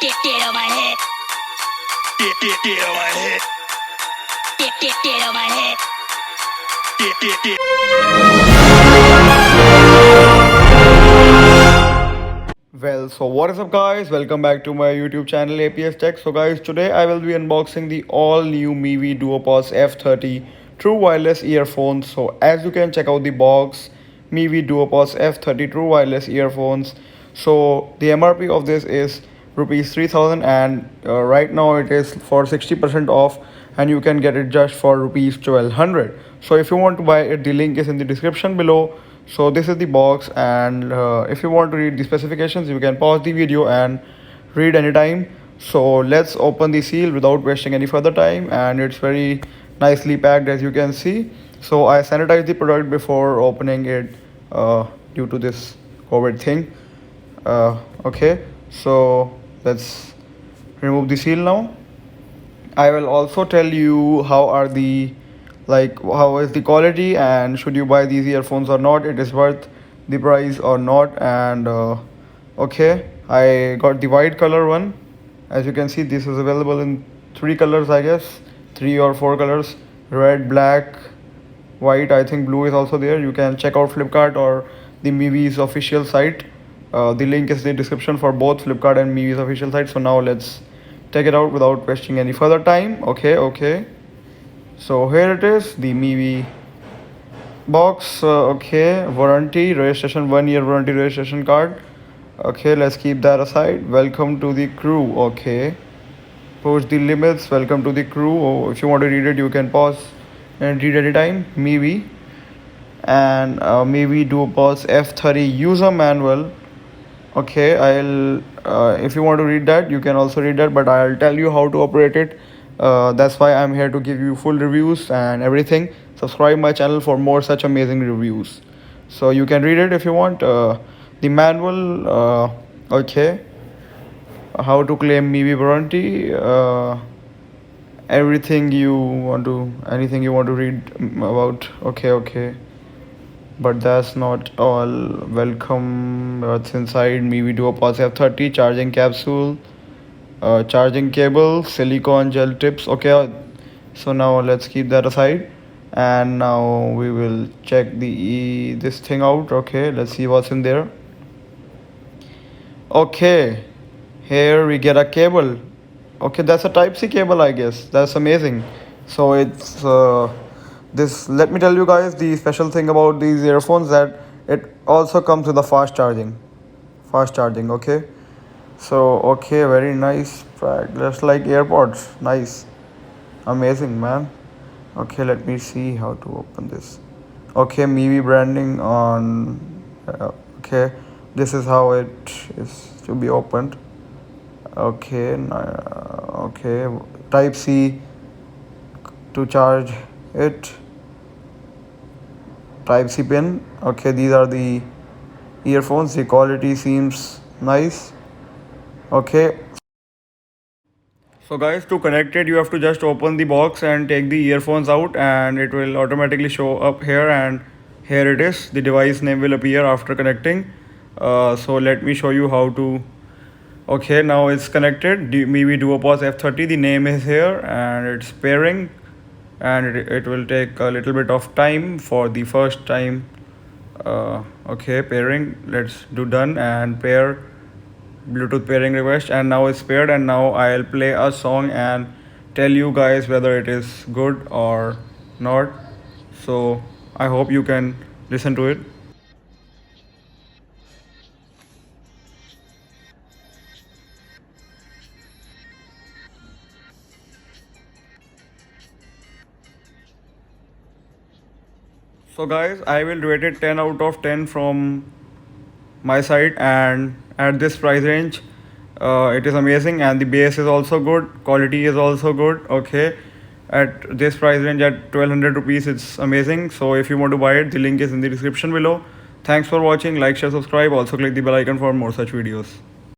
Get on my head. Get on my head. Get on my head. Get. Well, so what is up guys, welcome back to my YouTube channel APS Tech. So guys, today I will be unboxing the all new Mivi DuoPods F30 true wireless earphones. So as you can check out the box, Mivi DuoPods F30 true wireless earphones. So the MRP of this is rupees 3000 and right now it is for 60% off and you can get it just for rupees 1200. So if you want to buy it, the link is in the description below. So this is the box, and if you want to read the specifications, you can pause the video and read anytime. So let's open the seal without wasting any further time, and it's very nicely packed as you can see. So I sanitized the product before opening it due to this COVID thing. Okay, so let's remove the seal now. I will also tell you how is the quality and should you buy these earphones or not, it is worth the price or not. And okay, I got the white color one. As you can see, this is available in three colors, I guess, three or four colors: red, black, white. I think blue is also there. You can check out Flipkart or the Mivi's official site. The link is in the description for both Flipkart and Mivi's official site. So now let's take it out without wasting any further time. Okay. So here it is, the Mivi box. Okay, warranty, registration, 1 year warranty, registration card. Okay, let's keep that aside. Welcome to the crew. Okay, push the limits. Welcome to the crew. Oh, if you want to read it, you can pause and read anytime. Mivi and Mivi DuoPods F30 user manual. Okay, I'll if you want to read that, you can also read that, but I'll tell you how to operate it. That's why I'm here to give you full reviews and everything. Subscribe my channel for more such amazing reviews. So you can read it if you want. The manual. Okay, how to claim Mivi warranty. Anything you want to read about. Okay. But that's not all. Welcome. What's inside? Mivi DuoPods F30 charging capsule, charging cable, silicone gel tips. Okay, so now let's keep that aside, and now we will check this thing out. Okay, let's see what's in there. Okay, here we get a cable. Okay, that's a type C cable, I guess. That's amazing. So it's this, let me tell you guys the special thing about these earphones, that it also comes with a fast charging. Okay, so okay, very nice, just like AirPods. Nice, amazing, man. Okay, let me see how to open this. Okay, Mivi branding on. Okay, this is how it is to be opened. Okay, okay, type C to charge it, type C pin. Okay, these are the earphones. The quality seems nice. Okay, so guys, to connect it, you have to just open the box and take the earphones out, and it will automatically show up here, and here it is. The device name will appear after connecting. So let me show you how to. Okay, now it's connected. Mivi DuoPods F30, the name is here, and it's pairing, and it will take a little bit of time for the first time. Okay, pairing. Let's do done and pair. Bluetooth pairing request, and now it's paired, and now I'll play a song and tell you guys whether it is good or not. So I hope you can listen to it. So guys, I will rate it 10 out of 10 from my side, and at this price range, it is amazing, and the bass is also good, quality is also good. Okay, at this price range, at 1200 rupees, it's amazing. So if you want to buy it, the link is in the description below. Thanks for watching. Like, share, subscribe. Also click the bell icon for more such videos.